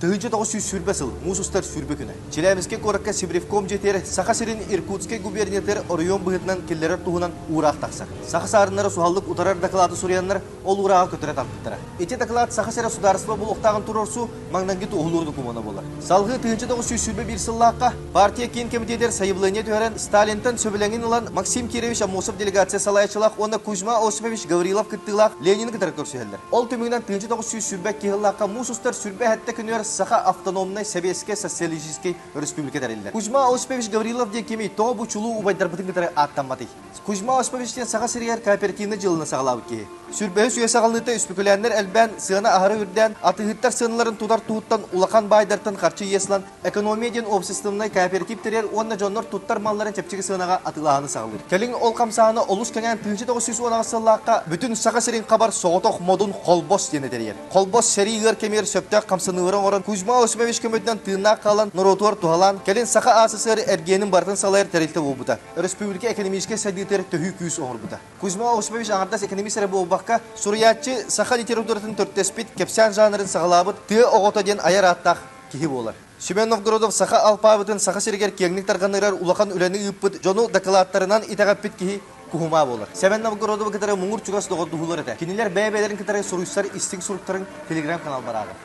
Тыгынчы тоғыз сүрбе сыл, мусустар сүрбе күні. Челябинске коракка Сибревком жетер, Саха-Сирин Иркутске губернатор Орион бұғытынан келлері туғынан урақ тақсақ. Саха-Сарынары суғалдық ұтарар доклады сурянлар ол ураға көтірі тақпыттыра. Эти доклад Саха-Сира сударыспа бұл оқтағын тұрорсу маңнанги туғылырды кумана болар. Салғы тыгынчы тоғыз сүрбе бір сыллаққа партия кен комитетер сайыблыне түйерен Сталинтан сөбіленген ұлан Максим Киревич Амосов делегация салайчылақ, онда Кузьма Осипович Гаврилов кыттылақ Ленин кытар көрсөһөллөр. Ол төмігінен тыгынчы тоғыз сүрбе киһыллаққа мусустар сүрбе хәтті күнер Саха автономной Советский социалистический республика дәрелдер. Кузьма Осипович Гаврилов ден кеми тоғы бұ чулу убайдар бұтын кытары аттанмады. Кузьма Осиповичтен Саха-Сирияр кооперативны жылына сағалауы ке. Сүрбе сүйе сағалыты үспікіләнлер әлбән сығына ағары үрден, атығыттар сығынларын тудар туыттан улақан байдартын қарчы есілан экономияден обсистымнай кооперативтерер онна жоннор туттар малларын чепчігі сығынаға атылағаны сағылыр. Келің ол қамсағаны олус кәнен 1910 сыллаққа бүтін Саха-Сирин қабар соғытоқ модун қолбос денедерер. Қолбос сәригер кемер сөптәк қамсынығырын орын Кузьма Осипович көмөтінен тыынақ қалан, нұротуар туғалан, келін Саха АССР әргенің бартын салайыр тәрелті болбыда. Республика экономический сәдетер төхі күйіс оңырбыда. Кузьма Осипович аңырдас экономисері болбаққа Суриятчы Саха литературатын төрттеспит кепсян жанрын сағалабыт тыы оғыта ден аяр аттақ кихи болар. Шүмен Новгородов Саха алпабытын Саха-Сиригер кеңнік тарғанырар улақан үләні үппіт жону докладтарынан итағаппит кихи кухума болар. Шүмен Новгородов кітары мұңыр чугас доғыды хулар әті. Кенелер бәйбәлерін кітары сұруйсар истің сұруқтарын телеграм канал барағы.